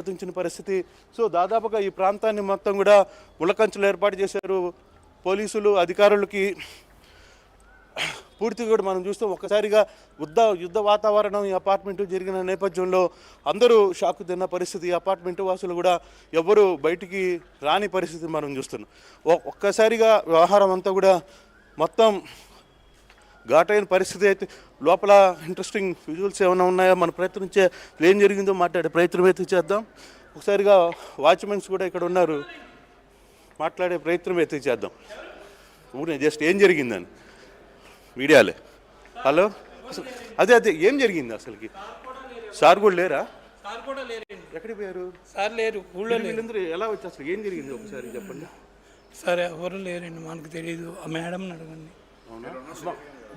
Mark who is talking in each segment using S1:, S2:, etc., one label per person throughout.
S1: అనుమతించిన పరిస్థితి. సో దాదాపుగా ఈ ప్రాంతాన్ని మొత్తం కూడా ఉలకంచెలు ఏర్పాటు చేశారు పోలీసులు అధికారులకి. పూర్తిగా కూడా మనం చూస్తాం ఒక్కసారిగా యుద్ధ వాతావరణం ఈ అపార్ట్మెంటు జరిగిన నేపథ్యంలో అందరూ షాకు తిన్న పరిస్థితి. ఈ అపార్ట్మెంటు వాసులు కూడా ఎవ్వరూ బయటికి రాని పరిస్థితి మనం చూస్తున్నాం. ఒక్కసారిగా వ్యవహారం అంతా కూడా మొత్తం ఘాటైన పరిస్థితి. అయితే లోపల ఇంట్రెస్టింగ్ విజువల్స్ ఏమైనా ఉన్నాయో మన ప్రయత్నించే ఏం జరిగిందో మాట్లాడే ప్రయత్నం అయితే చేద్దాం. ఒకసారిగా వాచ్మెన్స్ కూడా ఇక్కడ ఉన్నారు, మాట్లాడే ప్రయత్నం అయితే చేద్దాం. ఊరినే జస్ట్ ఏం జరిగిందని మీడియాలే. హలో, అదే ఏం జరిగింది అసలుకి? సార్ కూడా లేరా?
S2: సార్ కూడా లేరు.
S1: ఎక్కడికి పోయారు?
S2: సార్ లేరు, ఊళ్ళో
S1: వీళ్ళందరూ ఎలా వచ్చి అసలు ఏం జరిగింది ఒకసారి చెప్పండి.
S2: సార్ ఎవరు లేరండి, మనకు తెలియదు. ఆ మేడం అడగండి.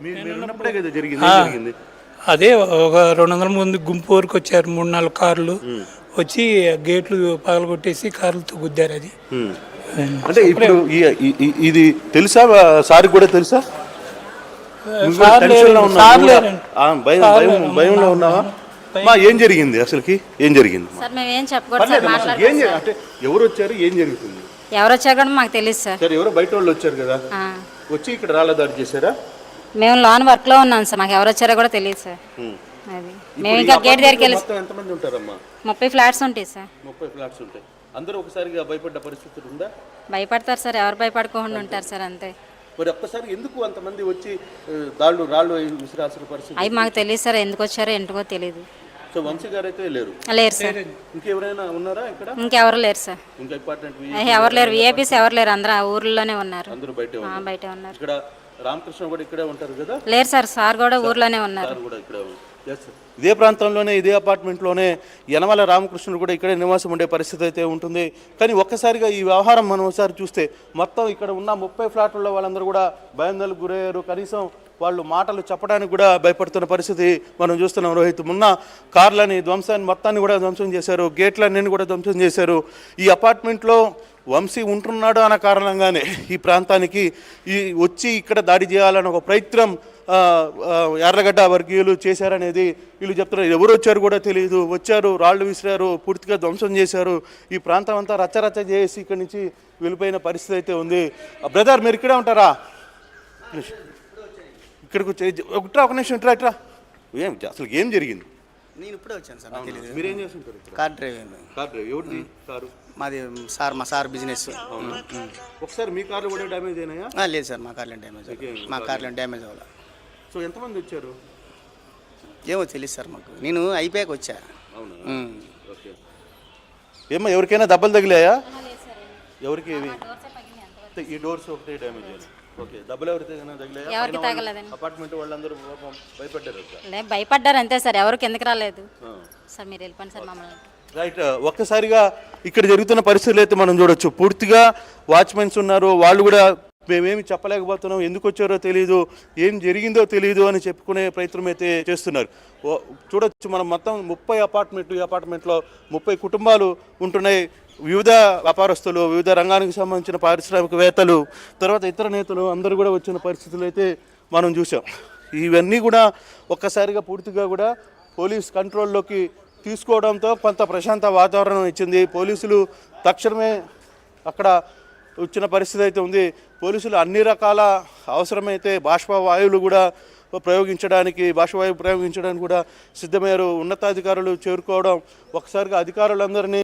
S1: మీరు ఉన్నప్పుడే కదా జరిగింది?
S2: అదే ఒక 200 మంది గుంపు వరకు వచ్చారు, 3-4 కార్లు వచ్చి గేట్లు పగలగొట్టేసి కార్లతో గుద్దారు. అది
S1: అంటే ఇప్పుడు ఇది తెలుసా సార్ కూడా తెలుసా? భయంలో ఉన్నావా? ఏం జరిగింది అసలుకి? ఏం జరిగింది? అంటే ఎవరు వచ్చారు, ఏం జరుగుతుంది?
S3: ఎవరు వచ్చారు కూడా మాకు తెలియదు సార్.
S1: ఎవరో బయట వాళ్ళు వచ్చారు కదా, వచ్చి ఇక్కడ రాళ్ళ దాడి చేశారా?
S3: మేము లోన్ వర్క్ లో ఉన్నాం సార్, మాకు ఎవరు వచ్చారో కూడా తెలియదు సార్. అది మేము ఇంకా గేట్ దగ్గరికి వెళ్ళి.
S1: ఎంతమంది ఉంటారమ్మా?
S3: 30 ఫ్లాట్స్ ఉంటాయి సార్.
S1: 30 ఫ్లాట్స్ ఉంటాయి. అందరూ ఒకసారిగా భయపడ్డ పరిస్థితి ఉందా?
S3: భయపడతారు సార్, ఎవరు భయపడుకోకుండా ఉంటారు సార్, అంతే.
S1: మరి ఒక్కసారి ఎందుకు అంతమంది వచ్చి రాళ్ళు విసిరాల్సిన పరిస్థితి?
S3: అవి మాకు తెలియదు సార్, ఎందుకు వచ్చారో ఎందుకో తెలియదు.
S1: సో వంశీ గారు అయితే లేరు
S3: సార్.
S1: ఇంకెవరైనా ఉన్నారా ఇక్కడ?
S3: ఇంకెవరు లేరు సార్.
S1: ఇంకా అపార్ట్మెంట్
S3: ఎవరు లేరు, విఐపీస్ ఎవరు లేరు, అందరూ ఆ ఊర్లోనే ఉన్నారు.
S1: అందరూ బయటే
S3: ఉన్నారు.
S1: ఇక్కడ రామకృష్ణ కూడా ఇక్కడే ఉంటారు కదా?
S3: లేరు సార్, సార్ కూడా ఊర్లోనే ఉన్నారు.
S1: ఇదే ప్రాంతంలోనే ఇదే అపార్ట్మెంట్లోనే యనమల రామకృష్ణుడు కూడా ఇక్కడే నివాసం ఉండే పరిస్థితి అయితే ఉంటుంది. కానీ ఒక్కసారిగా ఈ వ్యవహారం మనం ఒకసారి చూస్తే మొత్తం ఇక్కడ ఉన్న 30 ఫ్లాట్లలో వాళ్ళందరూ కూడా భయాందోళనకు గురయ్యారు. కనీసం వాళ్ళు మాటలు చెప్పడానికి కూడా భయపడుతున్న పరిస్థితి మనం చూస్తున్నాం. రోహిత్, మొన్న కార్లని ధ్వంసాన్ని మొత్తాన్ని కూడా ధ్వంసం చేశారు, గేట్లన్నీ కూడా ధ్వంసం చేశారు. ఈ అపార్ట్మెంట్లో వంశీ ఉంటున్నాడు అన్న కారణంగానే ఈ ప్రాంతానికి వచ్చి ఇక్కడ దాడి చేయాలని ఒక ప్రయత్నం యార్లగడ్డ వర్గీయులు చేశారనేది వీళ్ళు చెప్తున్నారు. ఎవరు వచ్చారు కూడా తెలియదు, వచ్చారు, రాళ్ళు విసిరారు, పూర్తిగా ధ్వంసం చేశారు. ఈ ప్రాంతం అంతా రచ్చరచ్చ చేసి ఇక్కడి నుంచి వెళ్ళిపోయిన పరిస్థితి అయితే ఉంది. బ్రదర్, మీరు ఇక్కడే ఉంటారా? ఇక్కడికి వచ్చి ఒక నిమిషం ఇట్రా. అసలు ఏం జరిగింది?
S4: నేను ఇప్పుడే వచ్చాను సార్.
S1: మీరేం చేస్తుంటారు?
S4: Car driving.
S1: ఎవరిది కారు?
S4: మాది సార్, మా సార్ బిజినెస్.
S1: ఒకసారి మీ కార్లు కూడా డ్యామేజ్ అయినాయా?
S4: లేదు సార్, మా కార్లు డ్యామేజ్ అవ్వాలి.
S1: సో ఎంతమంది వచ్చారు?
S4: ఏమో తెలియదు సార్ మాకు, నేను అయిపోయాక వచ్చా.
S1: అవునా? ఓకే. ఏమో ఎవరికైనా దెబ్బలు తగిలాయా? ఎవరికి? ఈ డోర్స్ ఒకటే డ్యామేజ్ అయ్యాయి. ఓకే, దెబ్బలు ఎవరికైనా తగిలాయా? అపార్ట్మెంట్ వాళ్ళందరూ భయపడ్డారు?
S3: భయపడ్డారు అంతే సార్, ఎవరు కిందకి రాలేదు సార్. మీరు వెళ్ళిపోండి సార్ మమ్మల్ని.
S1: రైట్. ఒక్కసారిగా ఇక్కడ జరుగుతున్న పరిస్థితులు అయితే మనం చూడొచ్చు. పూర్తిగా వాచ్మెన్స్ ఉన్నారు, వాళ్ళు కూడా మేమేమి చెప్పలేకపోతున్నాం, ఎందుకు వచ్చారో తెలియదు, ఏం జరిగిందో తెలియదు అని చెప్పుకునే ప్రయత్నం అయితే చేస్తున్నారు. చూడొచ్చు మనం మొత్తం 30 అపార్ట్మెంట్లు. ఈ అపార్ట్మెంట్లో 30 కుటుంబాలు ఉంటున్నాయి. వివిధ వ్యాపారస్తులు, వివిధ రంగానికి సంబంధించిన పారిశ్రామికవేత్తలు, తర్వాత ఇతర నేతలు అందరూ కూడా వచ్చిన పరిస్థితులు అయితే మనం చూసాం. ఇవన్నీ కూడా ఒక్కసారిగా పూర్తిగా కూడా పోలీస్ కంట్రోల్లోకి తీసుకోవడంతో కొంత ప్రశాంత వాతావరణం ఇచ్చింది. పోలీసులు తక్షణమే అక్కడ వచ్చిన పరిస్థితి అయితే ఉంది. పోలీసులు అన్ని రకాల అవసరమైతే బాష్పవాయువులు కూడా ప్రయోగించడానికి కూడా సిద్ధమయ్యారు. ఉన్నతాధికారులు చేరుకోవడం, ఒకసారిగా అధికారులందరినీ